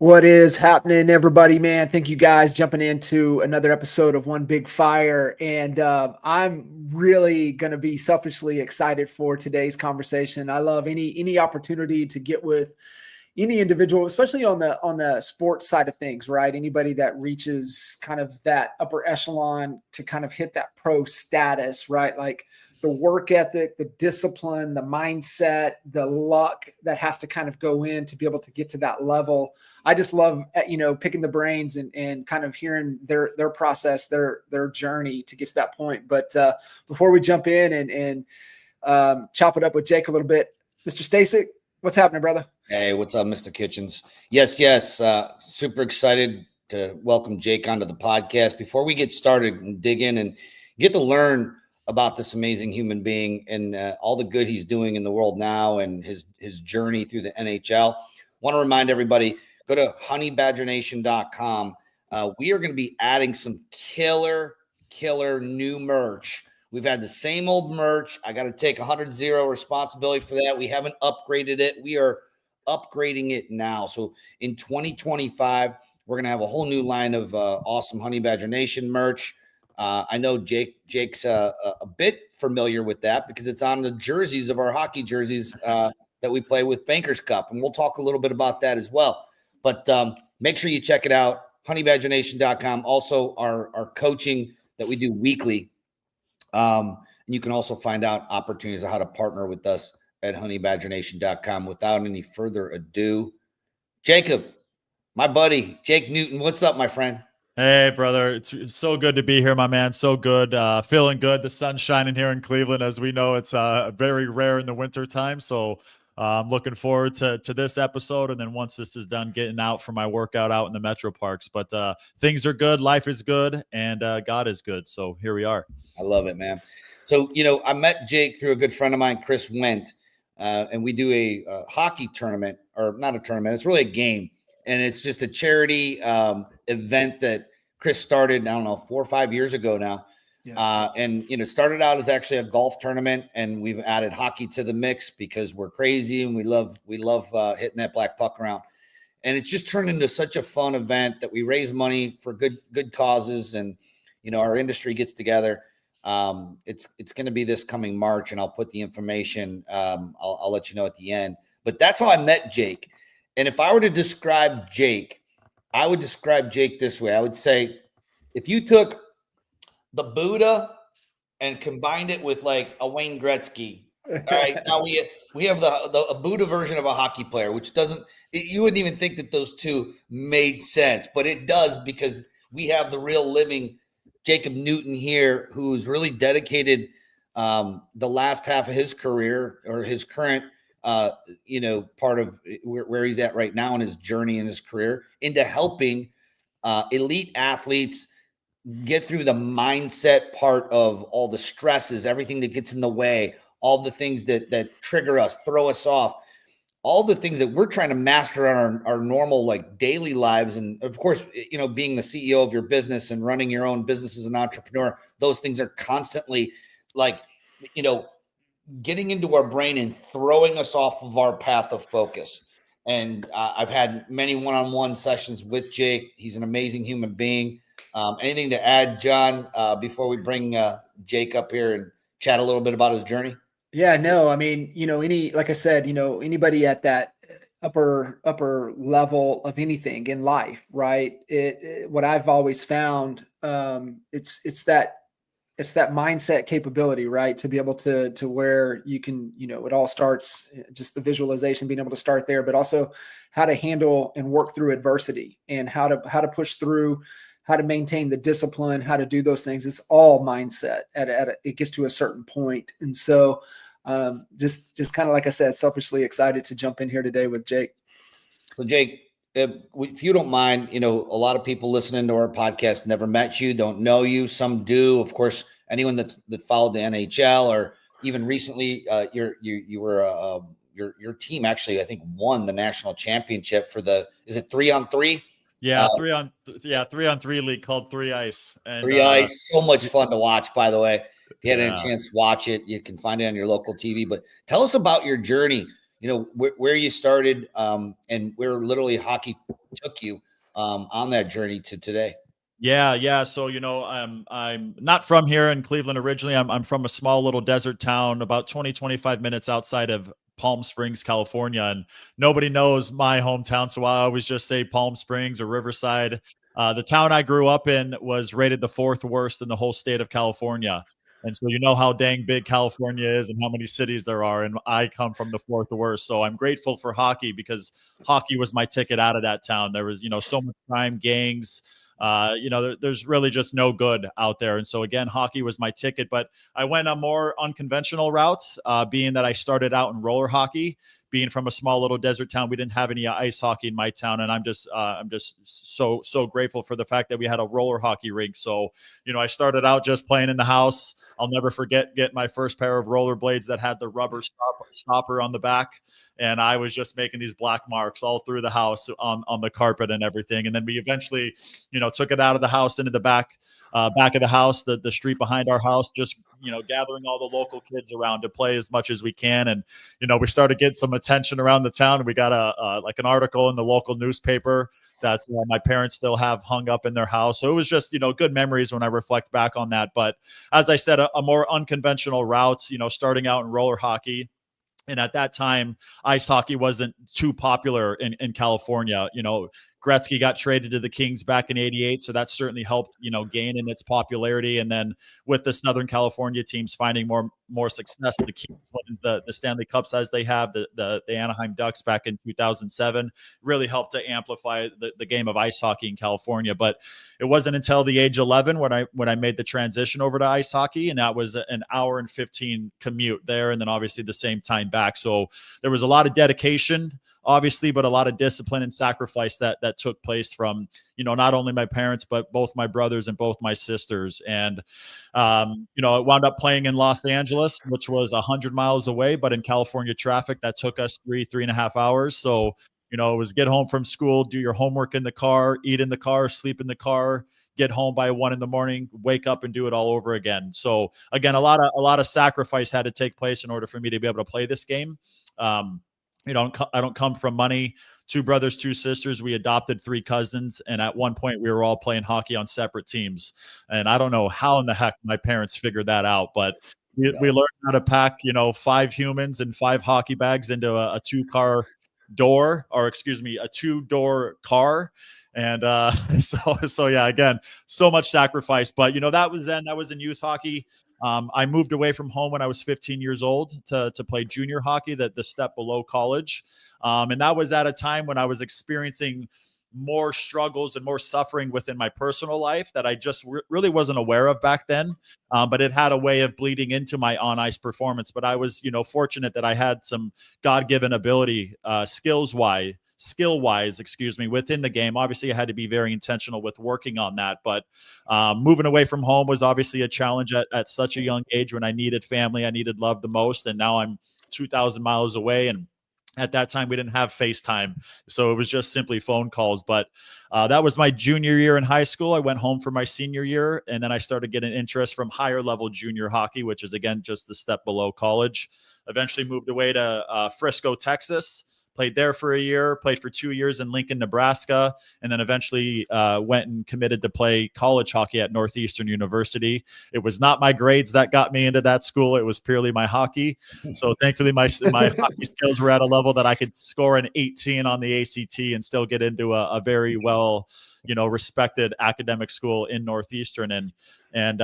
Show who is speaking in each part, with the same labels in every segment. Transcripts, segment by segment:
Speaker 1: What is happening, everybody, man? Thank you guys jumping into another episode of One Big Fire. And I'm really going to be selfishly excited for today's conversation. I love any opportunity to get with any individual, especially on the sports side of things, right? Anybody that reaches kind of that upper echelon to kind of hit that pro status, right? Like the work ethic, the discipline, the mindset, the luck that has to kind of go in to be able to get to that level. I just love, picking the brains and kind of hearing their process, their journey to get to that point. But before we jump in and chop it up with Jake a little bit, Mr. Stasic, what's happening, brother?
Speaker 2: Hey, what's up, Mr. Kitchens? Yes. Super excited to welcome Jake onto the podcast. Before we get started and dig in and get to learn about this amazing human being and all the good he's doing in the world now and his journey through the NHL, want to remind everybody, go to honeybadgernation.com. We are going to be adding some killer new merch. We've had the same old merch. I got to take 100-0 responsibility for that. We haven't upgraded it. We are upgrading it now. So in 2025, we're going to have a whole new line of awesome Honey Badger Nation merch. I know Jake's a bit familiar with that because it's on the jerseys of our hockey jerseys that we play with Bankers Cup. And we'll talk a little bit about that as well. But make sure you check it out, honeybadgernation.com. Also, our coaching that we do weekly. And you can also find out opportunities of how to partner with us at honeybadgernation.com. Without any further ado, Jacob, my buddy, Jake Newton, what's up, my friend?
Speaker 3: Hey, brother. It's so good to be here, my man. So good. Feeling good. The sun's shining here in Cleveland. As we know, it's very rare in the winter time. So I'm looking forward to this episode. And then once this is done, getting out for my workout out in the metro parks. But things are good. Life is good. And God is good. So here we are.
Speaker 2: I love it, man. So, I met Jake through a good friend of mine, Chris Wendt, and we do a hockey tournament, or not a tournament. It's really a game. And it's just a charity event that Chris started, I don't know, 4 or 5 years ago now. Yeah. And, started out as actually a golf tournament, and we've added hockey to the mix because we're crazy and we love hitting that black puck around. And it's just turned into such a fun event that we raise money for good causes. And, our industry gets together. It's going to be this coming March, and I'll put the information. I'll let you know at the end. But that's how I met Jake. And if I were to describe Jake, I would describe Jake this way. I would say if you took the Buddha and combined it with like a Wayne Gretzky, all right, now we have a Buddha version of a hockey player, which you wouldn't even think that those two made sense, but it does because we have the real living Jacob Newton here, who's really dedicated the last half of his career or his current part of where he's at right now in his journey in his career into helping elite athletes get through the mindset part of all the stresses, everything that gets in the way, all the things that trigger us, throw us off, all the things that we're trying to master on our normal, like daily lives. And of course, being the CEO of your business and running your own business as an entrepreneur, those things are constantly getting into our brain and throwing us off of our path of focus. And I've had many one-on-one sessions with Jake. He's an amazing human being. Anything to add, John, before we bring Jake up here and chat a little bit about his journey?
Speaker 1: Yeah, no, I mean, like I said, anybody at that upper level of anything in life, right? What I've always found, it's that mindset capability, right? To be able to where you can, it all starts just the visualization, being able to start there, but also how to handle and work through adversity and how to push through, how to maintain the discipline, how to do those things. It's all mindset it gets to a certain point. And so just kind of, like I said, selfishly excited to jump in here today with Jake.
Speaker 2: So Jake, if you don't mind, a lot of people listening to our podcast never met you, don't know you. Some do. Of course, anyone that followed the NHL or even recently, your team actually, I think, won the national championship for is it 3-on-3?
Speaker 3: Yeah, 3-on-3 league called 3 Ice. And,
Speaker 2: 3 Ice, so much fun to watch, by the way. If you had any chance to watch it, you can find it on your local TV. But tell us about your journey. where you started and where literally hockey took you on that journey to today.
Speaker 3: Yeah. So I'm not from here in Cleveland originally. I'm from a small little desert town about 25 minutes outside of Palm Springs, California, and nobody knows my hometown, so I always just say Palm Springs or Riverside. The town I grew up in was rated the fourth worst in the whole state of California. And so you know how dang big California is and how many cities there are. And I come from the fourth worst. So I'm grateful for hockey because hockey was my ticket out of that town. There was, so much crime, gangs, there's really just no good out there. And so again, hockey was my ticket, but I went a more unconventional route, being that I started out in roller hockey. Being from a small little desert town, we didn't have any ice hockey in my town, and I'm just so grateful for the fact that we had a roller hockey rink. So, I started out just playing in the house. I'll never forget getting my first pair of rollerblades that had the rubber stopper on the back, and I was just making these black marks all through the house on the carpet and everything. And then we eventually, took it out of the house into the back of the house, the street behind our house, just gathering all the local kids around to play as much as we can. And we started getting some attention around the town, and we got like an article in the local newspaper that my parents still have hung up in their house. So it was just good memories when I reflect back on that. But as I said, a more unconventional route, starting out in roller hockey. And at that time, ice hockey wasn't too popular in California. Gretzky got traded to the Kings back in '88, so that certainly helped, gain in its popularity. And then with the Southern California teams finding more success, the Kings winning the Stanley Cups as they have, the Anaheim Ducks back in 2007 really helped to amplify the game of ice hockey in California. But it wasn't until the age 11 when I made the transition over to ice hockey, and that was an hour and 15 commute there, and then obviously the same time back. So there was a lot of dedication, obviously, but a lot of discipline and sacrifice that took place from, not only my parents, but both my brothers and both my sisters. And, I wound up playing in Los Angeles, which was 100 miles away, but in California traffic, that took us 3.5 hours. So, it was get home from school, do your homework in the car, eat in the car, sleep in the car, get home by 1 a.m, wake up and do it all over again. So again, a lot of sacrifice had to take place in order for me to be able to play this game. I don't come from money. 2 brothers, 2 sisters. We adopted 3 cousins. And at one point we were all playing hockey on separate teams. And I don't know how in the heck my parents figured that out, but we learned how to pack, 5 humans and 5 hockey bags into a 2-door car. And so yeah, again, so much sacrifice, but that was in youth hockey. I moved away from home when I was 15 years old to play junior hockey, the step below college. And that was at a time when I was experiencing more struggles and more suffering within my personal life that I just really wasn't aware of back then. But it had a way of bleeding into my on ice performance. But I was, fortunate that I had some God-given ability, skill-wise, within the game. Obviously, I had to be very intentional with working on that. But moving away from home was obviously a challenge at such a young age when I needed family, I needed love the most. And now I'm 2,000 miles away. And at that time, we didn't have FaceTime. So it was just simply phone calls. But that was my junior year in high school. I went home for my senior year, and then I started getting interest from higher level junior hockey, which is, again, just the step below college. Eventually moved away to Frisco, Texas. Played there for a year, played for 2 years in Lincoln, Nebraska, and then eventually went and committed to play college hockey at Northeastern University. It was not my grades that got me into that school. It was purely my hockey. So thankfully, my hockey skills were at a level that I could score an 18 on the ACT and still get into a very well, respected academic school in Northeastern. And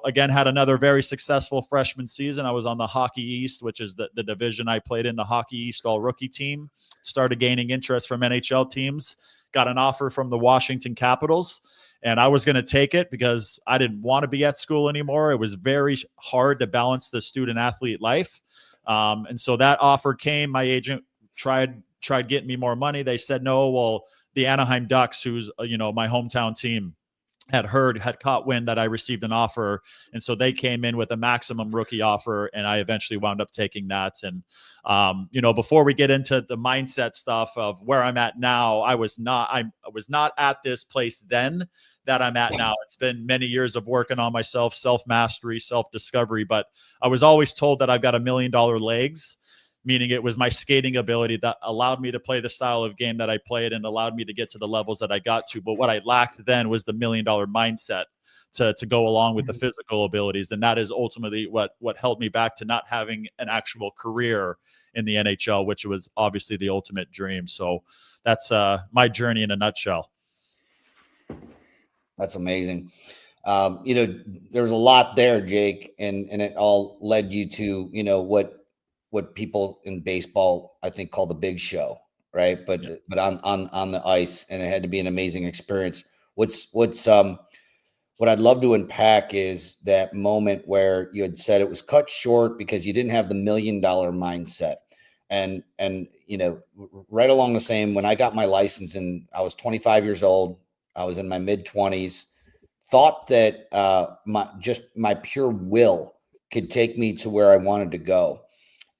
Speaker 3: again, had another very successful freshman season. I was on the Hockey East, which is the division I played in, the Hockey East all-rookie team. Started gaining interest from NHL teams. Got an offer from the Washington Capitals, and I was going to take it because I didn't want to be at school anymore. It was very hard to balance the student-athlete life. And so that offer came. My agent tried getting me more money. They said no. Well, the Anaheim Ducks, who's, my hometown team, had caught wind that I received an offer. And so they came in with a maximum rookie offer, and I eventually wound up taking that. And, before we get into the mindset stuff of where I'm at now, I was not at this place then that I'm at now. It's been many years of working on myself, self-mastery, self-discovery, but I was always told that I've got $1 million legs, meaning it was my skating ability that allowed me to play the style of game that I played and allowed me to get to the levels that I got to. But what I lacked then was the $1 million mindset to go along with the physical abilities. And that is ultimately what held me back to not having an actual career in the NHL, which was obviously the ultimate dream. So that's my journey in a nutshell.
Speaker 2: That's amazing. There's a lot there, Jake, and it all led you to, what people in baseball, I think, call the big show, right? But on the ice, and it had to be an amazing experience. What I'd love to unpack is that moment where you had said it was cut short because you didn't have the $1 million mindset. And right along the same, when I got my license and I was 25 years old, I was in my mid-20s, thought that my pure will could take me to where I wanted to go.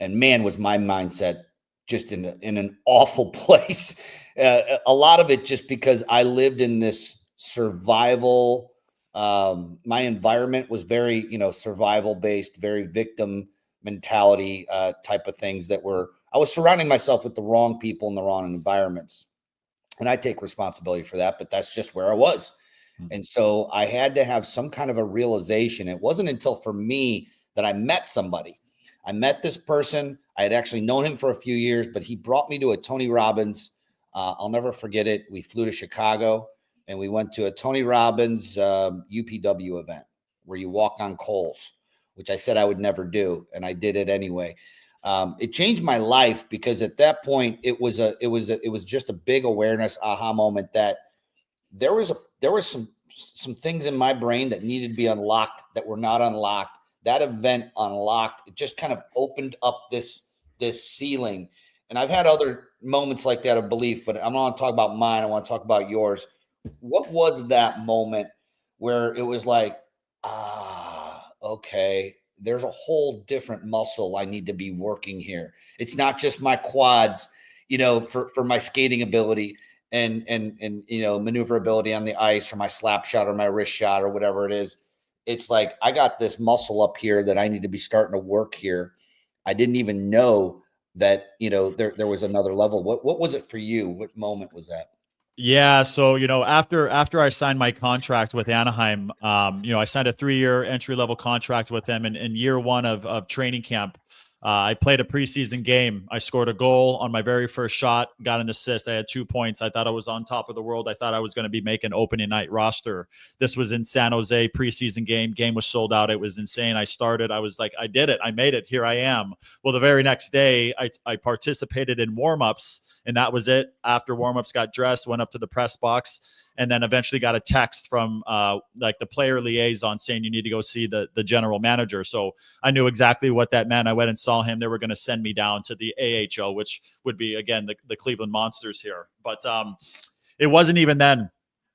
Speaker 2: And man, was my mindset just in an awful place. A lot of it just because I lived in this survival. My environment was very, survival based, very victim mentality type of things I was surrounding myself with the wrong people in the wrong environments. And I take responsibility for that, but that's just where I was. And so I had to have some kind of a realization. It wasn't until for me that I met somebody. I met this person. I had actually known him for a few years, but he brought me to a Tony Robbins. I'll never forget it. We flew to Chicago and we went to a Tony Robbins UPW event where you walk on coals, which I said I would never do. And I did it anyway. It changed my life because at that point it was just a big awareness aha moment that there was some things in my brain that needed to be unlocked that were not unlocked. That event unlocked. It just kind of opened up this ceiling. And I've had other moments like that of belief, but I don't want to talk about mine. I want to talk about yours. What was that moment where it was like, okay, there's a whole different muscle I need to be working here. It's not just my quads, for my skating ability and maneuverability on the ice, or my slap shot or my wrist shot or whatever it is. It's like, I got this muscle up here that I need to be starting to work here. I didn't even know that, there was another level. What was it for you? What moment was that?
Speaker 3: Yeah. So, after I signed my contract with Anaheim, I signed a 3-year entry-level contract with them. And in year one of training camp, I played a preseason game. I scored a goal on my very first shot, got an assist. I had 2 points. I thought I was on top of the world. I thought I was going to be making opening night roster. This was in San Jose, preseason game. Game was sold out. It was insane. I started. I was like, I did it. I made it. Here I am. Well, the very next day, I participated in warmups, and that was it. After warmups, got dressed, went up to the press box, and then eventually got a text from the player liaison saying you need to go see the general manager. So I knew exactly what that meant. I went and saw him. They were going to send me down to the AHL, which would be, again, the Cleveland Monsters here. But it wasn't even then.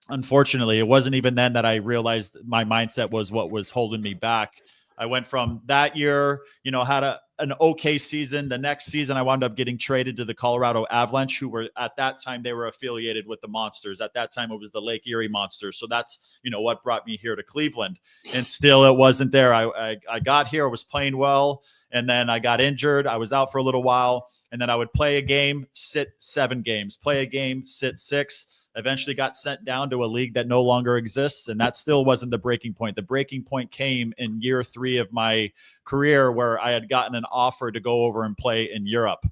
Speaker 3: Unfortunately, it wasn't even then that I realized my mindset was what was holding me back. I went from that year, had an okay season. The next season, I wound up getting traded to the Colorado Avalanche, who were at that time, they were affiliated with the Monsters. At that time, it was the Lake Erie Monsters. So that's, what brought me here to Cleveland. And still, it wasn't there. I got here, I was playing well, and then I got injured. I was out for a little while, and then I would play a game, sit 7 games, play a game, sit 6. Eventually got sent down to a league that no longer exists. And that still wasn't the breaking point. The breaking point came in year 3 of my career, where I had gotten an offer to go over and play in Europe.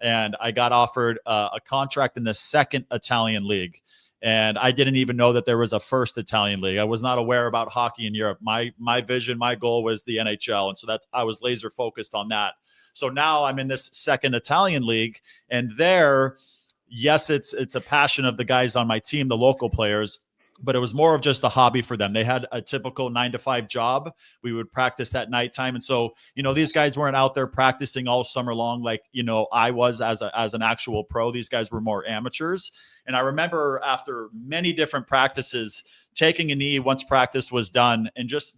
Speaker 3: And I got offered a contract in the 2nd Italian league. And I didn't even know that there was a 1st Italian league. I was not aware about hockey in Europe. My vision, my goal was the NHL. And so that I was laser focused on that. So now I'm in this 2nd Italian league, and there, yes, it's a passion of the guys on my team, the local players, but it was more of just a hobby for them. They had a typical 9-to-5 job. We would practice at nighttime. And so, these guys weren't out there practicing all summer long like, I was as an actual pro. These guys were more amateurs. And I remember after many different practices, taking a knee once practice was done and just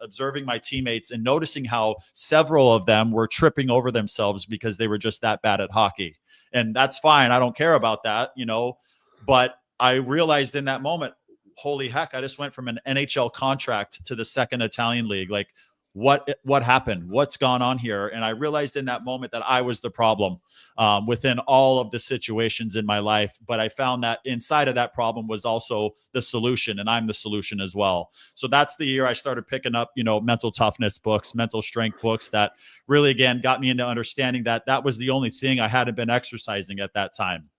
Speaker 3: observing my teammates and noticing how several of them were tripping over themselves because they were just that bad at hockey. And that's fine. I don't care about that, but I realized in that moment, holy heck, I just went from an NHL contract to the 2nd Italian league. Like, what happened, what's gone on here. And I realized in that moment that I was the problem within all of the situations in my life. But I found that inside of that problem was also the solution, and I'm the solution as well. So that's the year I started picking up, mental toughness books, mental strength books that really, again, got me into understanding that that was the only thing I hadn't been exercising at that time.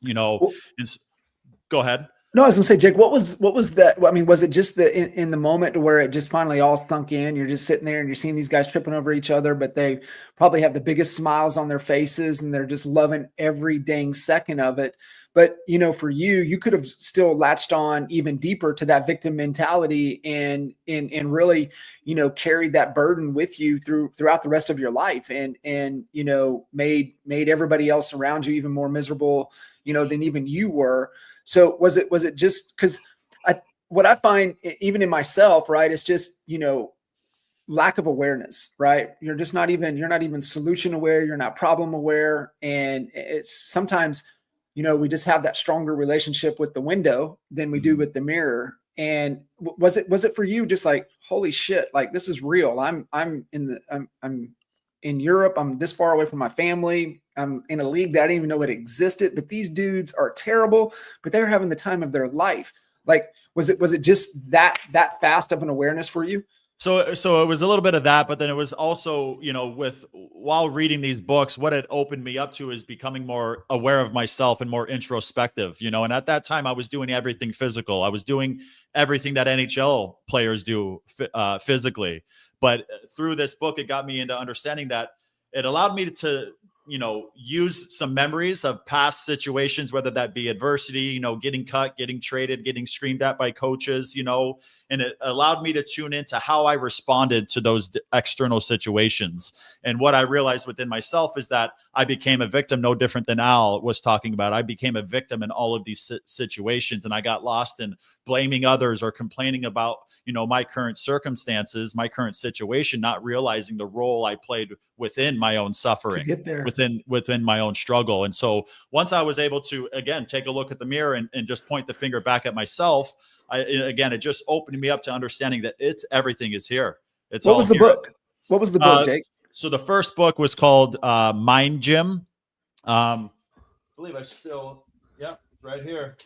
Speaker 3: Go ahead.
Speaker 1: No, I was gonna say, Jake, what was that? I mean, was it just in the moment where it just finally all sunk in? You're just sitting there and you're seeing these guys tripping over each other, but they probably have the biggest smiles on their faces and they're just loving every dang second of it. But for you could have still latched on even deeper to that victim mentality and really, carried that burden with you throughout the rest of your life and made everybody else around you even more miserable, than even you were. So was it just because what I find even in myself, right, it's just, lack of awareness, right? You're not even solution aware. You're not problem aware. And it's sometimes, we just have that stronger relationship with the window than we do with the mirror. And was it for you just like, holy shit, like this is real. I'm in Europe. I'm this far away from my family. I'm in a league that I didn't even know it existed, but these dudes are terrible, but they're having the time of their life. Like, was it just that fast of an awareness for you?
Speaker 3: So it was a little bit of that, but then it was also, while reading these books, what it opened me up to is becoming more aware of myself and more introspective, and at that time I was doing everything physical. I was doing everything that NHL players do physically. But through this book, it got me into understanding that it allowed me to, use some memories of past situations, whether that be adversity, getting cut, getting traded, getting screamed at by coaches, and it allowed me to tune into how I responded to those external situations. And what I realized within myself is that I became a victim, no different than Al was talking about. I became a victim in all of these situations, and I got lost in blaming others or complaining about, my current circumstances, my current situation, not realizing the role I played within my own suffering, within my own struggle. And so once I was able to, again, take a look at the mirror and just point the finger back at myself, it just opened me up to understanding that everything is here.
Speaker 1: What was the book? What was the book, Jake?
Speaker 3: So the first book was called Mind Gym. I believe right here.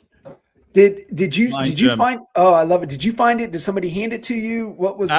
Speaker 1: Did you find? Oh, I love it. Did you find it? Did somebody hand it to you? What was?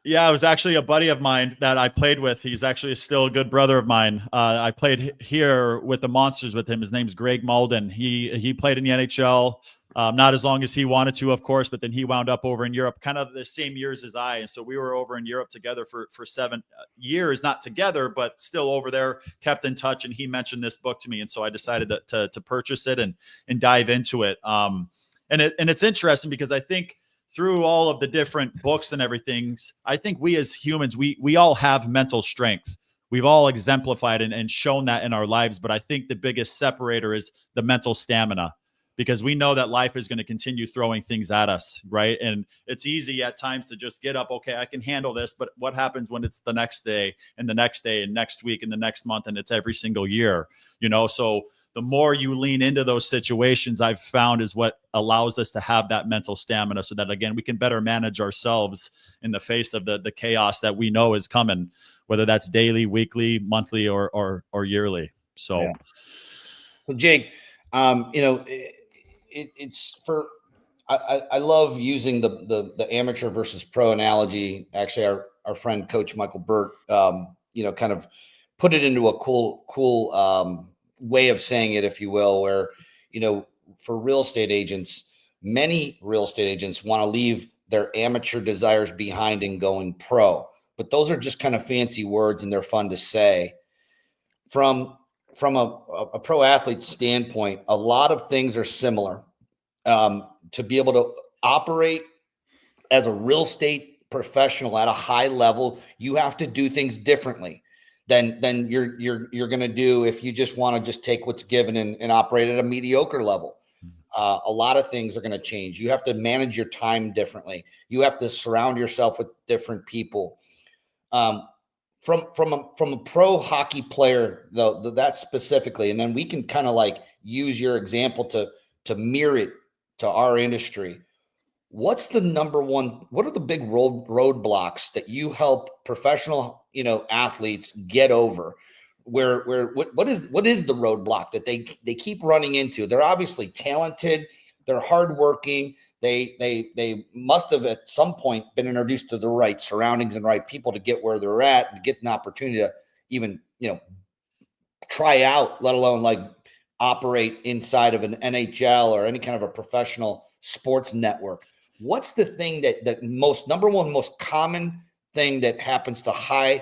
Speaker 3: Yeah, it was actually a buddy of mine that I played with. He's actually still a good brother of mine. I played here with the Monsters with him. His name's Greg Malden. He played in the NHL. Not as long as he wanted to, of course, but then he wound up over in Europe, kind of the same years as I. And so we were over in Europe together for 7 years, not together, but still over there, kept in touch. And he mentioned this book to me. And so I decided to purchase it and dive into it. And it's interesting because I think through all of the different books and everything, I think we as humans, we all have mental strength. We've all exemplified and shown that in our lives. But I think the biggest separator is the mental stamina, because we know that life is going to continue throwing things at us, right? And it's easy at times to just get up, okay, I can handle this, but what happens when it's the next day and the next day and next week and the next month, and it's every single year, So the more you lean into those situations, I've found is what allows us to have that mental stamina so that, again, we can better manage ourselves in the face of the chaos that we know is coming, whether that's daily, weekly, monthly, or yearly. So
Speaker 2: Jake, it's for I love using the amateur versus pro analogy. Actually, our friend Coach Michael Burt, kind of put it into a cool way of saying it, if you will, where for real estate agents, many real estate agents want to leave their amateur desires behind and going pro, but those are just kind of fancy words and they're fun to say. From a pro athlete standpoint, a lot of things are similar. To be able to operate as a real estate professional at a high level, you have to do things differently than you're going to do if you just want to just take what's given and operate at a mediocre level. A lot of things are going to change. You have to manage your time differently. You have to surround yourself with different people. From a pro hockey player, though, that specifically, and then we can kind of like use your example to mirror it to our industry. What's the number one? What are the big roadblocks that you help professional, athletes get over? What is the roadblock that they keep running into? They're obviously talented, they're hardworking, they must have at some point been introduced to the right surroundings and right people to get where they're at and get an opportunity to even try out, let alone like operate inside of an NHL or any kind of a professional sports network. What's the thing that most common thing that happens to highly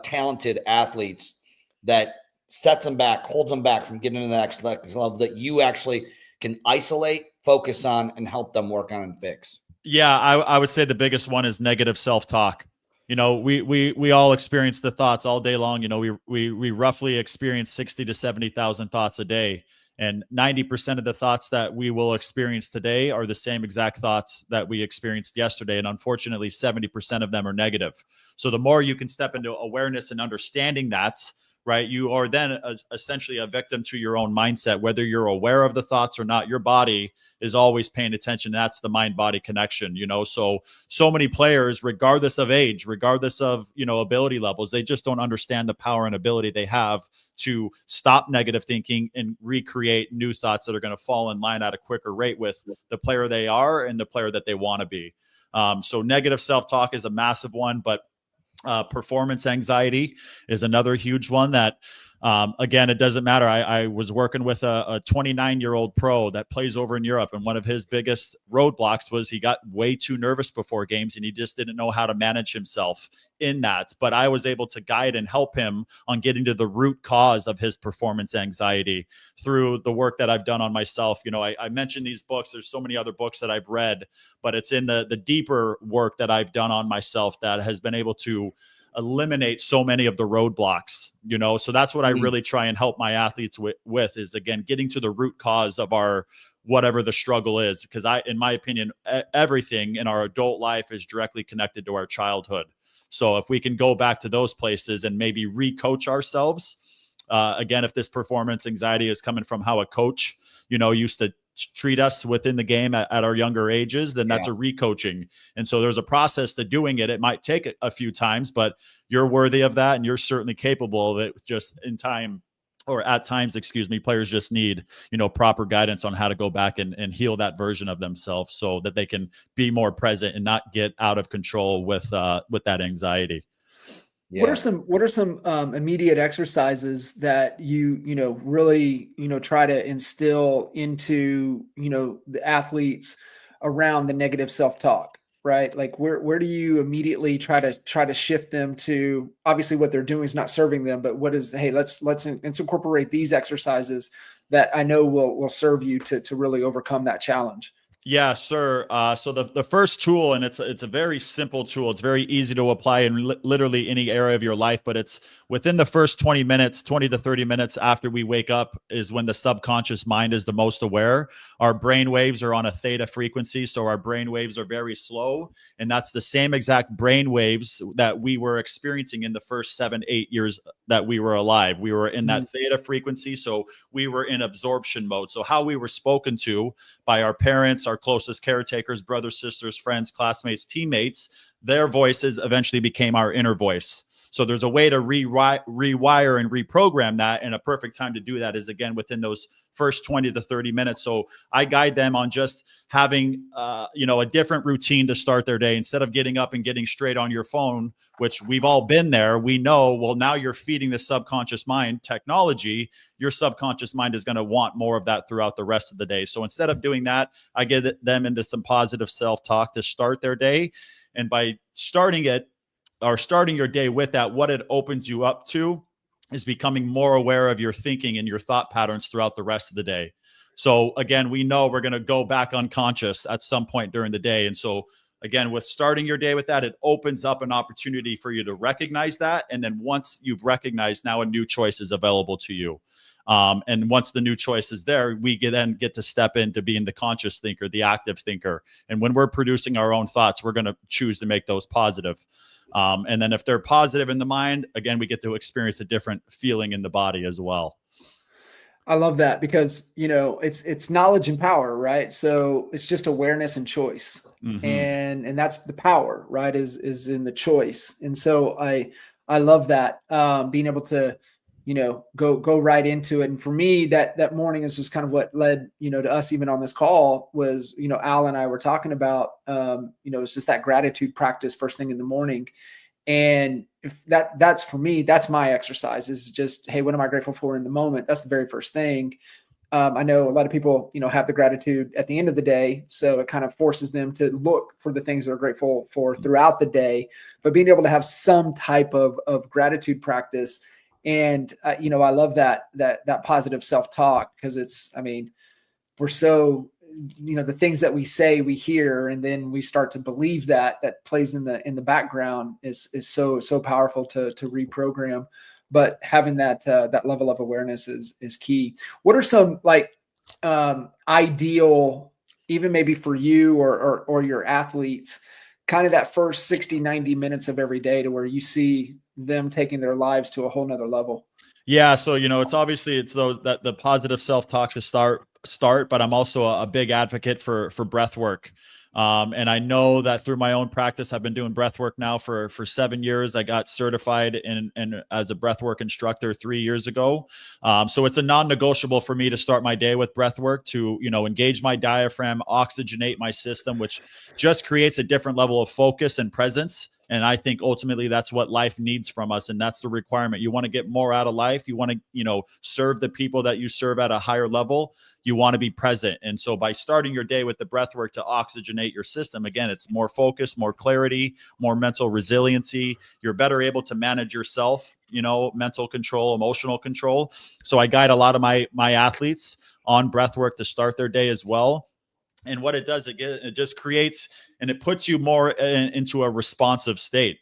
Speaker 2: talented athletes that sets them back, holds them back from getting to the next level that you actually can isolate, focus on, and help them work on and fix?
Speaker 3: Yeah, I would say the biggest one is negative self-talk. We all experience the thoughts all day long. We roughly experience 60 to 70,000 thoughts a day. And 90% of the thoughts that we will experience today are the same exact thoughts that we experienced yesterday. And unfortunately, 70% of them are negative. So the more you can step into awareness and understanding that, right, you are then essentially a victim to your own mindset. Whether you're aware of the thoughts or not, your body is always paying attention. That's the mind-body connection, So many players, regardless of age, regardless of, ability levels, they just don't understand the power and ability they have to stop negative thinking and recreate new thoughts that are going to fall in line at a quicker rate with the player they are and the player that they want to be. So negative self-talk is a massive one, but performance anxiety is another huge one that, again, it doesn't matter. I was working with a 29-year-old pro that plays over in Europe, and one of his biggest roadblocks was he got way too nervous before games, and he just didn't know how to manage himself in that. But I was able to guide and help him on getting to the root cause of his performance anxiety through the work that I've done on myself. I mentioned these books. There's so many other books that I've read, but it's in the deeper work that I've done on myself that has been able to eliminate so many of the roadblocks, so that's what I really try and help my athletes with is, again, getting to the root cause of our whatever the struggle is, because in my opinion, everything in our adult life is directly connected to our childhood. So if we can go back to those places and maybe re-coach ourselves, again, if this performance anxiety is coming from how a coach, used to treat us within the game at our younger ages, then that's a recoaching. And so there's a process to doing it. It might take a few times, but you're worthy of that. And you're certainly capable of it. Just in time, or at times, players just need, proper guidance on how to go back and heal that version of themselves so that they can be more present and not get out of control with that anxiety.
Speaker 1: Yeah. What are some immediate exercises that you really try to instill into the athletes around the negative self-talk, right? Like where do you immediately try to shift them to? Obviously what they're doing is not serving them, but let's incorporate these exercises that I know will serve you to really overcome that challenge.
Speaker 3: Yeah, sir. So the first tool, and it's a very simple tool. It's very easy to apply in literally any area of your life, but it's within the first 20 to 30 minutes after we wake up is when the subconscious mind is the most aware. Our brain waves are on a theta frequency, so our brain waves are very slow, and that's the same exact brain waves that we were experiencing in the first 7-8 years that we were alive. We were in that theta frequency, so we were in absorption mode. So how we were spoken to by our parents, our closest caretakers, brothers, sisters, friends, classmates, teammates, their voices eventually became our inner voice. So there's a way to rewire and reprogram that. And a perfect time to do that is, again, within those first 20 to 30 minutes. So I guide them on just having, a different routine to start their day. Instead of getting up and getting straight on your phone, which we've all been there, we know, well, now you're feeding the subconscious mind technology. Your subconscious mind is going to want more of that throughout the rest of the day. So instead of doing that, I get them into some positive self-talk to start their day. And by starting your day with that, what it opens you up to is becoming more aware of your thinking and your thought patterns throughout the rest of the day. So again, we know we're going to go back unconscious at some point during the day. And so again, with starting your day with that, it opens up an opportunity for you to recognize that. And then once you've recognized, now a new choice is available to you. And once the new choice is there, we then get to step into being the conscious thinker, the active thinker. And when we're producing our own thoughts, we're going to choose to make those positive. And then if they're positive in the mind, again, we get to experience a different feeling in the body as well.
Speaker 1: I love that because, it's knowledge and power, right? So it's just awareness and choice.
Speaker 3: Hmm.
Speaker 1: And that's the power, right? Is in the choice. And so I love that, being able to, go right into it. And for me, that morning is just kind of what led, to us even on this call was, Al and I were talking about, it's just that gratitude practice first thing in the morning. And if that's for me, that's my exercise is just, hey, what am I grateful for in the moment? That's the very first thing. I know a lot of people, have the gratitude at the end of the day. So it kind of forces them to look for the things they're grateful for throughout the day, but being able to have some type of gratitude practice. And, I love that positive self-talk because we're so, the things that we say we hear and then we start to believe that plays in the background is so powerful to reprogram. But having that level of awareness is key. What are some ideal, even maybe for you or your athletes, kind of that first 60-90 minutes of every day to where you see them taking their lives to a whole nother level?
Speaker 3: Yeah, so it's obviously that the positive self-talk to start, but I'm also a big advocate for breath work. And I know that through my own practice, I've been doing breath work now for 7 years. I got certified in as a breath work instructor 3 years ago. So it's a non-negotiable for me to start my day with breath work to, engage my diaphragm, oxygenate my system, which just creates a different level of focus and presence. And I think ultimately that's what life needs from us. And that's the requirement. You want to get more out of life. You want to, serve the people that you serve at a higher level. You want to be present. And so by starting your day with the breath work to oxygenate your system, again, it's more focus, more clarity, more mental resiliency. You're better able to manage yourself, mental control, emotional control. So I guide a lot of my athletes on breath work to start their day as well. And what it does, it just creates and it puts you more into a responsive state,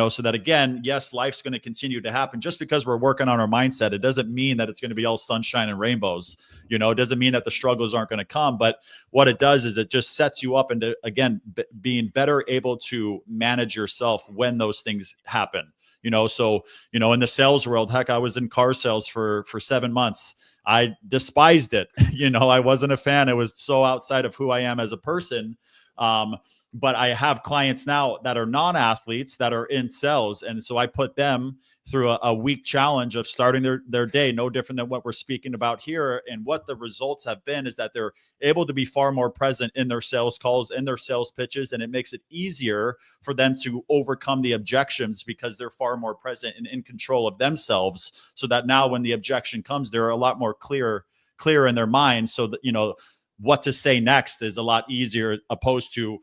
Speaker 3: so that again, yes, life's going to continue to happen. Just because we're working on our mindset, it doesn't mean that it's going to be all sunshine and rainbows. It doesn't mean that the struggles aren't going to come. But what it does is it just sets you up into, again, being better able to manage yourself when those things happen. So, in the sales world, heck, I was in car sales for 7 months. I despised it. I wasn't a fan. It was so outside of who I am as a person. But I have clients now that are non-athletes that are in sales. And so I put them through a week challenge of starting their day, no different than what we're speaking about here. And what the results have been is that they're able to be far more present in their sales calls, in their sales pitches. And it makes it easier for them to overcome the objections because they're far more present and in control of themselves. So that now when the objection comes, they're a lot more clear in their mind. So that, what to say next is a lot easier opposed to,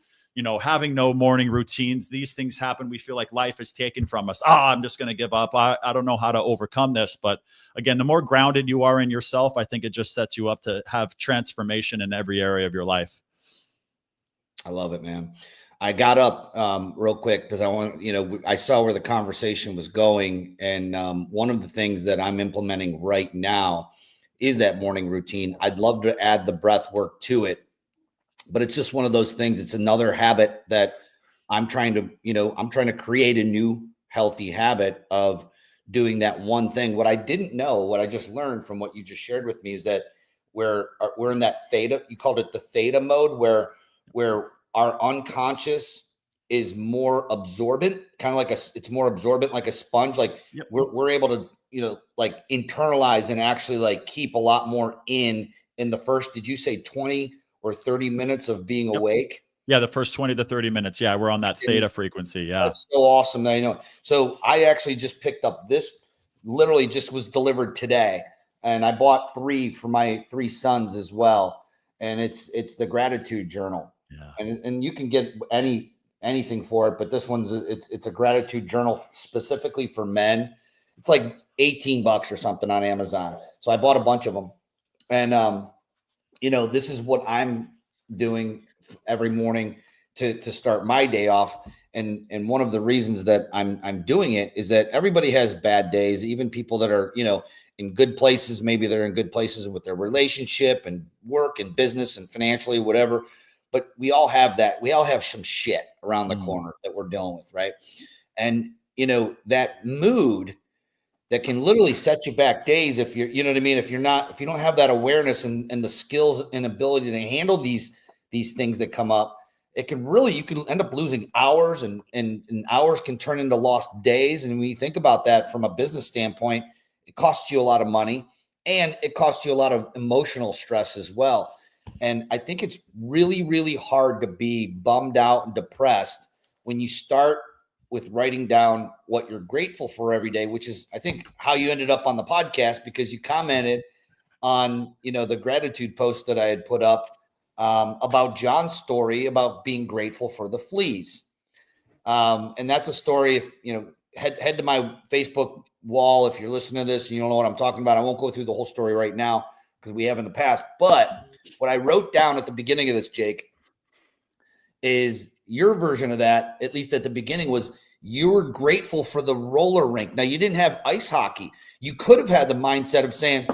Speaker 3: having no morning routines. These things happen. We feel like life is taken from us. I'm just going to give up. I don't know how to overcome this. But again, the more grounded you are in yourself, I think it just sets you up to have transformation in every area of your life.
Speaker 2: I love it, man. I got up real quick because I saw where the conversation was going. And one of the things that I'm implementing right now is that morning routine. I'd love to add the breath work to it, but it's just one of those things. It's another habit that I'm trying to create a new healthy habit of doing that one thing. What I didn't know, what I just learned from what you just shared with me is that we're in that theta, you called it the theta mode, where our unconscious is more absorbent, kind of like it's more absorbent, like a sponge. Like
Speaker 3: Yep.
Speaker 2: we're able to, like internalize and actually like keep a lot more in the first, did you say 20 or 30 minutes of being awake?
Speaker 3: Yeah. The first 20 to 30 minutes. Yeah. We're on that theta frequency. Yeah.
Speaker 2: That's so awesome. That, so I actually just picked up this, literally just was delivered today. And I bought 3 for my 3 sons as well. And it's the gratitude journal.
Speaker 3: Yeah.
Speaker 2: And you can get anything for it, but this one's it's a gratitude journal specifically for men. It's like $18 or something on Amazon. So I bought a bunch of them. And this is what I'm doing every morning to start my day off. And one of the reasons that I'm doing it is that everybody has bad days, even people that are, in good places. Maybe they're in good places with their relationship and work and business and financially, whatever. But we all have that. We all have some shit around the corner that we're dealing with, right? And, that mood that can literally set you back days if you're, you know what I mean? If you don't have that awareness and the skills and ability to handle these things that come up, it can really, you can end up losing hours and hours can turn into lost days. And when you think about that from a business standpoint, it costs you a lot of money and it costs you a lot of emotional stress as well. And I think it's really, really hard to be bummed out and depressed when you start with writing down what you're grateful for every day, which is, I think, how you ended up on the podcast, because you commented on, the gratitude post that I had put up about John's story about being grateful for the fleas. And that's a story, if, head to my Facebook wall. If you're listening to this and you don't know what I'm talking about, I won't go through the whole story right now because we have in the past. But what I wrote down at the beginning of this, Jake, is your version of that, at least at the beginning, was you were grateful for the roller rink. Now, you didn't have ice hockey. You could have had the mindset of saying,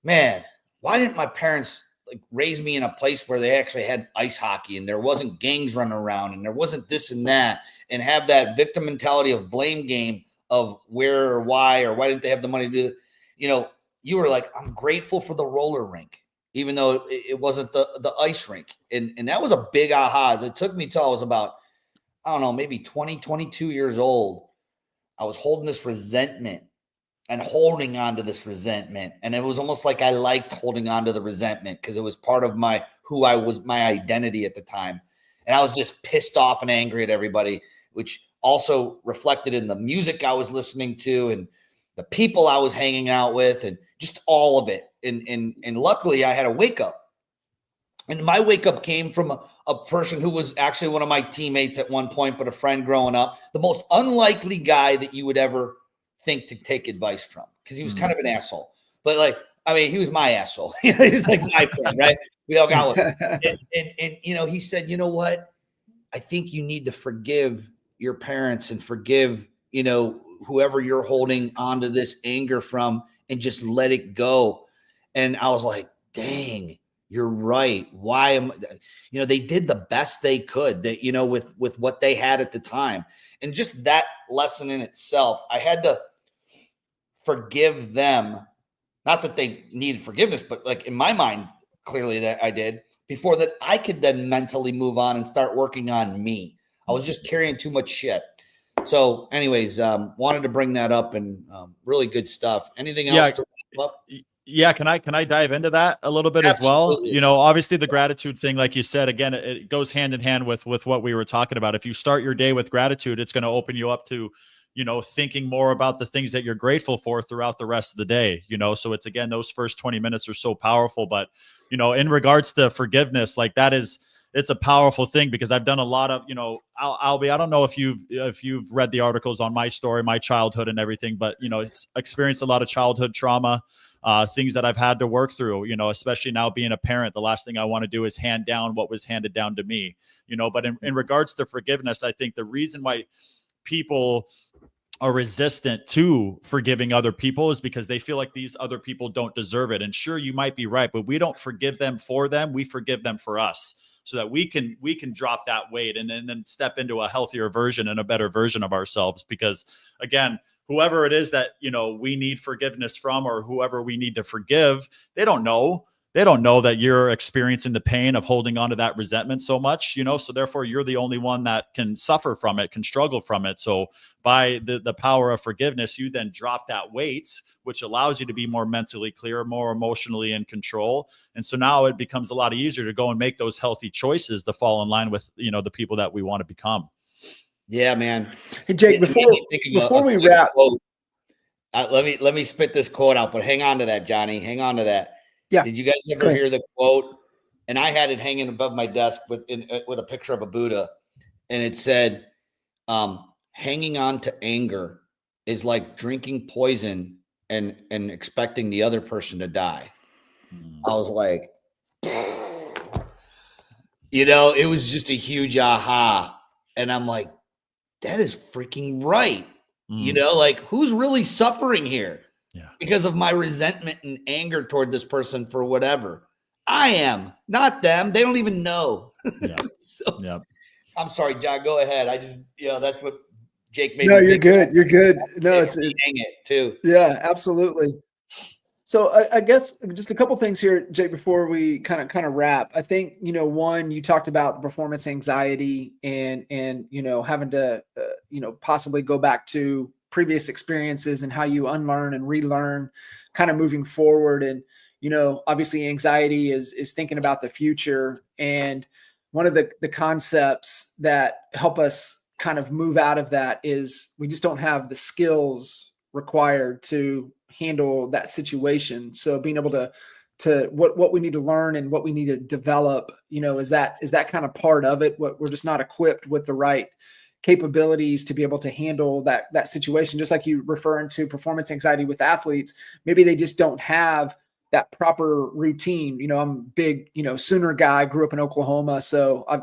Speaker 2: man, why didn't my parents raise me in a place where they actually had ice hockey and there wasn't gangs running around and there wasn't this and that, and have that victim mentality of blame game of where or why didn't they have the money to do it? You were like, I'm grateful for the roller rink, even though it wasn't the ice rink. And that was a big aha that took me till I was about, I don't know, maybe 20, 22 years old. I was holding this resentment and holding on to this resentment. And it was almost like I liked holding on to the resentment because it was part of my identity at the time. And I was just pissed off and angry at everybody, which also reflected in the music I was listening to and the people I was hanging out with and just all of it. And luckily I had a wake up. And my wake up came from a person who was actually one of my teammates at one point, but a friend growing up, the most unlikely guy that you would ever think to take advice from, because he was kind of an asshole. But he was my asshole. He's like my friend, right? We all got one. And he said, you know what? I think you need to forgive your parents and forgive, whoever you're holding onto this anger from, and just let it go. And I was like, dang, you're right. Why they did the best they could, that, with what they had at the time. And just that lesson in itself, I had to forgive them. Not that they needed forgiveness, but in my mind, clearly that I did, before that I could then mentally move on and start working on me. I was just carrying too much shit. So anyways, wanted to bring that up, and really good stuff. Anything else to wrap up?
Speaker 3: Yeah. Can I dive into that a little bit
Speaker 2: Absolutely.
Speaker 3: as well? Obviously the gratitude thing, like you said, again, it goes hand in hand with what we were talking about. If you start your day with gratitude, it's going to open you up to, thinking more about the things that you're grateful for throughout the rest of the day, so it's, again, those first 20 minutes are so powerful. But, in regards to forgiveness, it's a powerful thing, because I've done a lot of, I don't know if you've read the articles on my story, my childhood and everything, but, experienced a lot of childhood trauma, things that I've had to work through, especially now being a parent. The last thing I want to do is hand down what was handed down to me, but in regards to forgiveness, I think the reason why people are resistant to forgiving other people is because they feel like these other people don't deserve it. And sure, you might be right, but we don't forgive them for them. We forgive them for us, so that we can drop that weight and then step into a healthier version and a better version of ourselves. Because, again, whoever it is that, we need forgiveness from, or whoever we need to forgive, they don't know that you're experiencing the pain of holding on to that resentment so much, so therefore you're the only one that can suffer from it, can struggle from it. So by the power of forgiveness, you then drop that weight, which allows you to be more mentally clear, more emotionally in control. And so now it becomes a lot easier to go and make those healthy choices to fall in line with, the people that we want to become.
Speaker 2: Yeah, man.
Speaker 1: Hey, Jake, before we wrap,
Speaker 2: let me spit this quote out, but hang on to that, Johnny. Hang on to that.
Speaker 1: Yeah.
Speaker 2: Did you guys ever hear the quote? And I had it hanging above my desk with a picture of a Buddha, and it said, hanging on to anger is like drinking poison and expecting the other person to die. I was like, it was just a huge aha. And I'm like, that is freaking right. Who's really suffering here?
Speaker 3: Yeah.
Speaker 2: Because of my resentment and anger toward this person for whatever. I am, not them. They don't even know.
Speaker 3: Yeah.
Speaker 2: I'm sorry, John, go ahead. I just, that's what Jake made
Speaker 1: No,
Speaker 2: me
Speaker 1: you're
Speaker 2: think
Speaker 1: good. You're good. No,
Speaker 2: of
Speaker 1: it's
Speaker 2: it too.
Speaker 1: yeah, absolutely. So I guess just a couple things here, Jake, before we kind of wrap. I think, one, you talked about the performance anxiety and having to possibly go back to previous experiences and how you unlearn and relearn, kind of moving forward. And obviously, anxiety is thinking about the future. And one of the concepts that help us kind of move out of that is we just don't have the skills required to handle that situation. So being able to what we need to learn and what we need to develop, is that kind of part of it. What we're just not equipped with the right capabilities to be able to handle that situation. Just like you referring to performance anxiety with athletes, maybe they just don't have that proper routine. I'm a big, Sooner guy, grew up in Oklahoma. So I,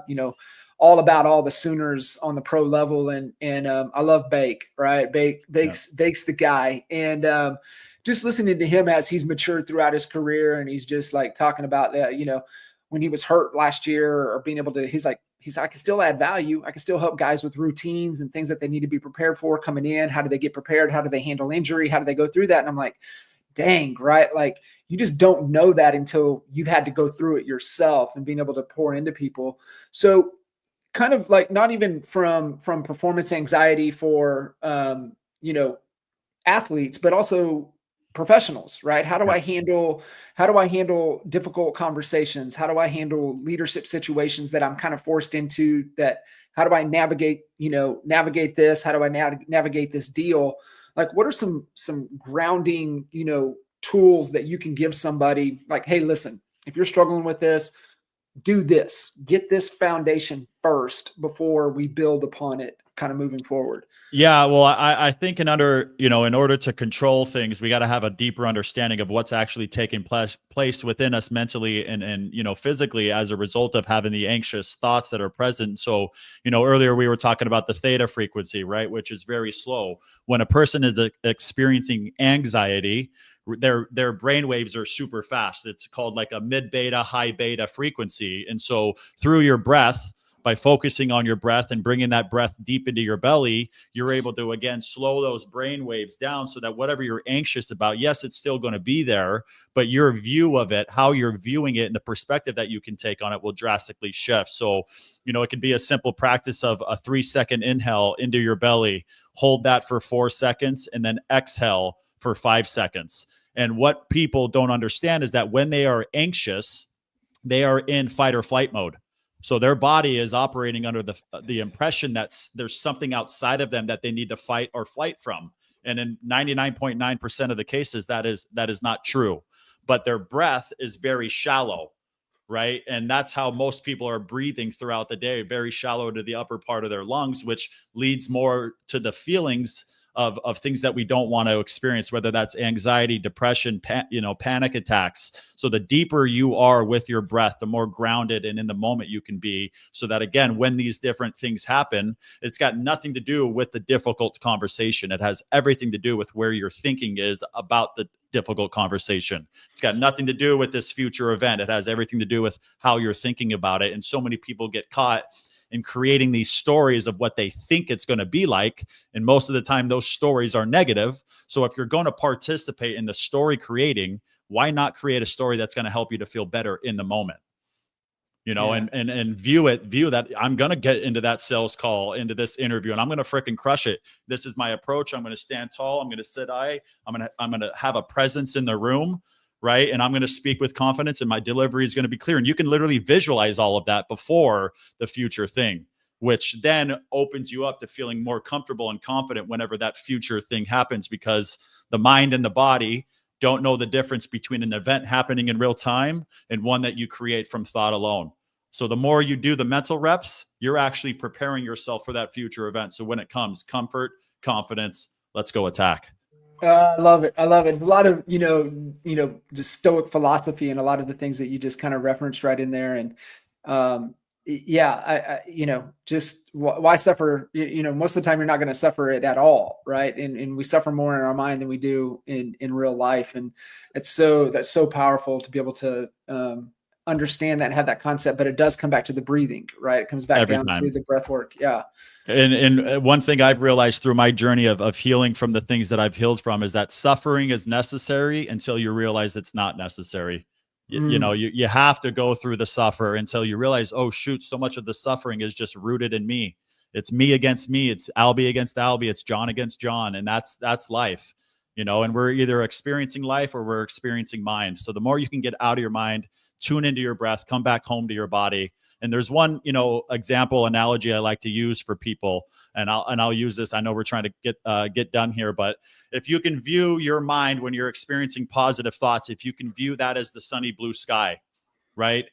Speaker 1: all about all the Sooners on the pro level. And I love Bake, right? Bake's the guy. And just listening to him as he's matured throughout his career. And he's just like talking about, when he was hurt last year or being able to, he's like, I can still add value. I can still help guys with routines and things that they need to be prepared for coming in. How do they get prepared? How do they handle injury? How do they go through that? And I'm like, dang, right? Like, you just don't know that until you've had to go through it yourself and being able to pour into people. So kind of like not even from performance anxiety for, athletes, but also professionals, right? How do I handle difficult conversations? How do I handle leadership situations that I'm kind of forced into? That how do I navigate this? How do I navigate this deal? Like, what are some grounding, tools that you can give somebody? Like, hey, listen, if you're struggling with this, do this, get this foundation first before we build upon it, kind of moving forward.
Speaker 3: Yeah, well, I think in order to control things, we got to have a deeper understanding of what's actually taking place within us mentally and physically as a result of having the anxious thoughts that are present. So, earlier we were talking about the theta frequency, right, which is very slow. When a person is experiencing anxiety, their brain waves are super fast. It's called like a mid beta, high beta frequency. And so through your breath, by focusing on your breath and bringing that breath deep into your belly, you're able to, again, slow those brain waves down so that whatever you're anxious about, yes, it's still going to be there, but your view of it, how you're viewing it and the perspective that you can take on it will drastically shift. So, it can be a simple practice of a 3-second inhale into your belly, hold that for 4 seconds, and then exhale for 5 seconds. And what people don't understand is that when they are anxious, they are in fight or flight mode. So their body is operating under the impression that there's something outside of them that they need to fight or flight from. And in 99.9% of the cases, that is not true. But their breath is very shallow, right? And that's how most people are breathing throughout the day, very shallow to the upper part of their lungs, which leads more to the feelings of things that we don't want to experience, whether that's anxiety, depression, panic attacks. So the deeper you are with your breath, the more grounded and in the moment you can be. So that, again, when these different things happen, it's got nothing to do with the difficult conversation. It has everything to do with where your thinking is about the difficult conversation. It's got nothing to do with this future event. It has everything to do with how you're thinking about it. And so many people get caught in creating these stories of what they think it's going to be like. And most of the time, those stories are negative. So if you're going to participate in the story creating, why not create a story that's going to help you to feel better in the moment? And view that I'm going to get into that sales call, into this interview, and I'm going to freaking crush it. This is my approach. I'm going to stand tall. I'm going to sit high. I'm going to have a presence in the room. Right. And I'm going to speak with confidence and my delivery is going to be clear. And you can literally visualize all of that before the future thing, which then opens you up to feeling more comfortable and confident whenever that future thing happens, because the mind and the body don't know the difference between an event happening in real time and one that you create from thought alone. So the more you do the mental reps, you're actually preparing yourself for that future event. So when it comes, comfort, confidence, let's go attack.
Speaker 1: I love it. I love it. It's a lot of, just stoic philosophy and a lot of the things that you just kind of referenced right in there. And, just why suffer? Most of the time you're not going to suffer it at all. Right. And we suffer more in our mind than we do in real life. And that's so powerful to be able to, understand that and have that concept, but it does come back to the breathing, right? It comes back
Speaker 3: Every
Speaker 1: down
Speaker 3: time.
Speaker 1: to the breath work. Yeah.
Speaker 3: And one thing I've realized through my journey of healing from the things that I've healed from is that suffering is necessary until you realize it's not necessary. You have to go through the suffer until you realize, oh shoot, so much of the suffering is just rooted in me. It's me against me. It's Albie against Albie. It's John against John. And that's life, and we're either experiencing life or we're experiencing mind. So the more you can get out of your mind, tune into your breath, come back home to your body. And there's one, example analogy I like to use for people, and I'll use this. I know we're trying to get done here, but if you can view your mind when you're experiencing positive thoughts, if you can view that as the sunny blue sky, right?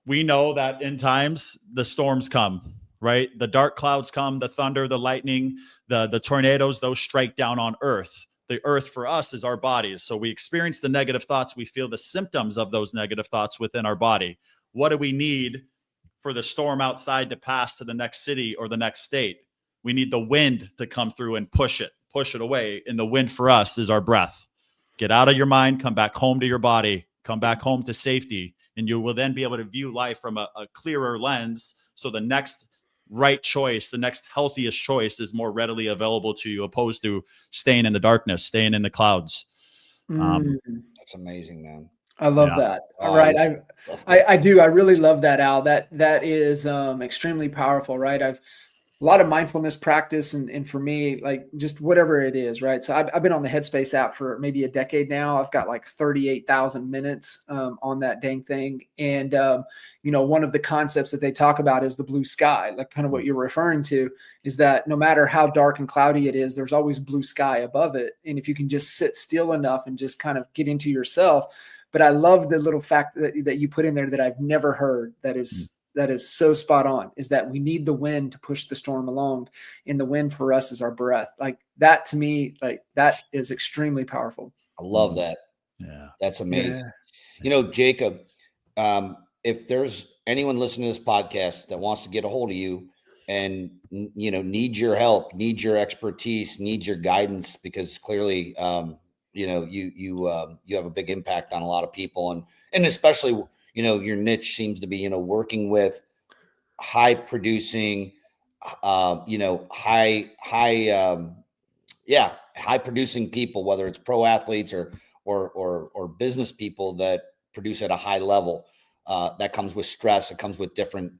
Speaker 3: We know that in times the storms come, right? The dark clouds come, the thunder, the lightning, the tornadoes, those strike down on earth. The earth for us is our bodies. So we experience the negative thoughts. We feel the symptoms of those negative thoughts within our body. What do we need for the storm outside to pass to the next city or the next state? We need the wind to come through and push it away. And the wind for us is our breath. Get out of your mind, come back home to your body, come back home to safety. And you will then be able to view life from a clearer lens. So the next right choice, the next healthiest choice is more readily available to you, opposed to staying in the darkness, staying in the clouds.
Speaker 2: That's amazing, man.
Speaker 1: I love that. All right. I do. I really love that, Al. That is extremely powerful, right? I've a lot of mindfulness practice, and for me, like just whatever it is, right? So I've been on the Headspace app for maybe a decade now. I've got like 38,000 minutes on that dang thing. And, one of the concepts that they talk about is the blue sky, like kind of what you're referring to, is that no matter how dark and cloudy it is, there's always blue sky above it. And if you can just sit still enough and just kind of get into yourself. But I love the little fact that you put in there that I've never heard that is so spot on, is that we need the wind to push the storm along, and the wind for us is our breath. Like that to me, like that is extremely powerful.
Speaker 2: I love that.
Speaker 3: Yeah.
Speaker 2: That's amazing. Yeah. Jacob, if there's anyone listening to this podcast that wants to get a hold of you and, need your help, need your expertise, need your guidance, because clearly, you have a big impact on a lot of people, and especially, your niche seems to be, working with high producing, high producing people, whether it's pro athletes or business people that produce at a high level. That comes with stress. It comes with different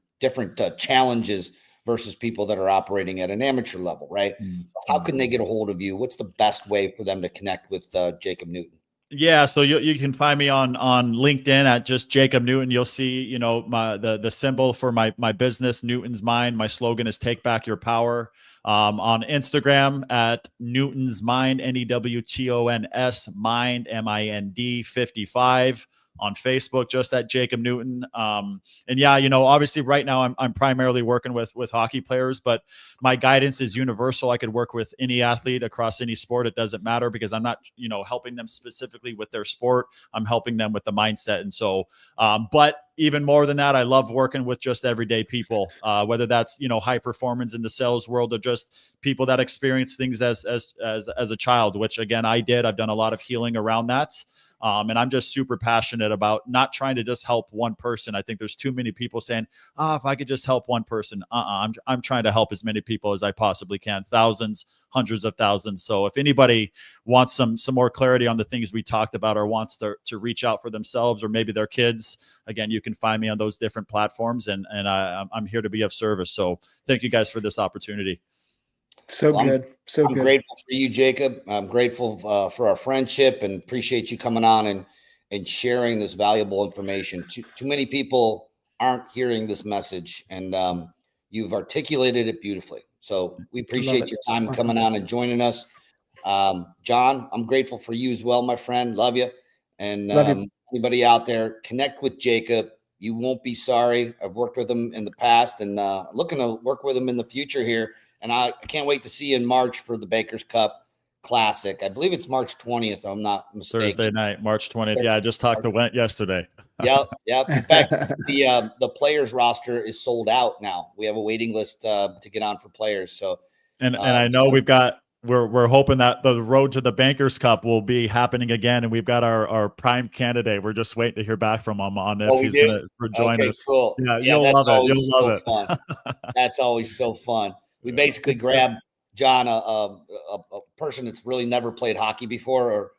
Speaker 2: challenges versus people that are operating at an amateur level, right? Mm-hmm. How can they get a hold of you? What's the best way for them to connect with Jacob Newton?
Speaker 3: Yeah, so you can find me on LinkedIn at just Jacob Newton. You'll see, the symbol for my business, Newton's Mind. My slogan is "Take Back Your Power." On Instagram at Newton's Mind, NEWTONS Mind MIND 55. On Facebook, just at Jacob Newton. And yeah, obviously right now I'm primarily working with hockey players, but my guidance is universal. I could work with any athlete across any sport. It doesn't matter, because I'm not, helping them specifically with their sport. I'm helping them with the mindset. And so, but even more than that, I love working with just everyday people, whether that's, high performance in the sales world, or just people that experience things as a child, which again, I did. I've done a lot of healing around that. And I'm just super passionate about not trying to just help one person. I think there's too many people saying, if I could just help one person. I'm trying to help as many people as I possibly can. Thousands, hundreds of thousands. So if anybody wants some more clarity on the things we talked about, or wants to reach out for themselves or maybe their kids, again, you can find me on those different platforms, and I'm here to be of service. So thank you guys for this opportunity.
Speaker 1: I'm
Speaker 2: grateful for you, Jacob. I'm grateful for our friendship, and appreciate you coming on and sharing this valuable information. Too many people aren't hearing this message, and you've articulated it beautifully. So we appreciate your time coming on and joining us. John, I'm grateful for you as well, my friend. Love you. And anybody out there, connect with Jacob. You won't be sorry. I've worked with him in the past, and looking to work with him in the future here. And I can't wait to see you in March for the Baker's Cup Classic. I believe it's March 20th. I'm not mistaken.
Speaker 3: Thursday night, March 20th. Yeah, I just talked to Went yesterday.
Speaker 2: Yep. In fact, the players roster is sold out now. We have a waiting list to get on for players. So,
Speaker 3: and I know we've got we're hoping that the road to the Bankers Cup will be happening again, and we've got our prime candidate. We're just waiting to hear back from him on if he's going to join us.
Speaker 2: Cool.
Speaker 3: Yeah, you'll love it. You'll love it.
Speaker 2: Fun. That's always so fun. We basically
Speaker 1: Good
Speaker 2: grab John, a person that's really never played hockey before or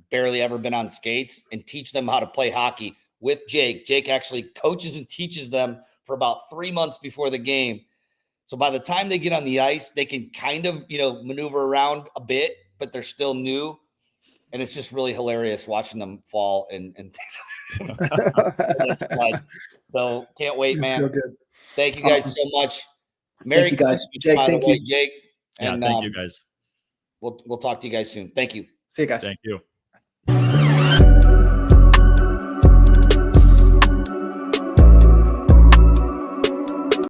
Speaker 2: barely ever been on skates, and teach them how to play hockey with Jake. Jake actually coaches and teaches them for about 3 months before the game. So by the time they get on the ice, they can kind of, maneuver around a bit, but they're still new. And it's just really hilarious watching them fall and things. So can't wait, man.
Speaker 1: So good.
Speaker 2: Thank you guys so much. Merry
Speaker 1: Thank you guys.
Speaker 2: Christmas,
Speaker 1: Jake,
Speaker 2: by the
Speaker 1: thank
Speaker 2: way,
Speaker 1: you.
Speaker 2: Jake. And
Speaker 3: thank you guys.
Speaker 2: We'll talk to you guys soon. Thank you.
Speaker 1: See you guys.
Speaker 3: Thank you.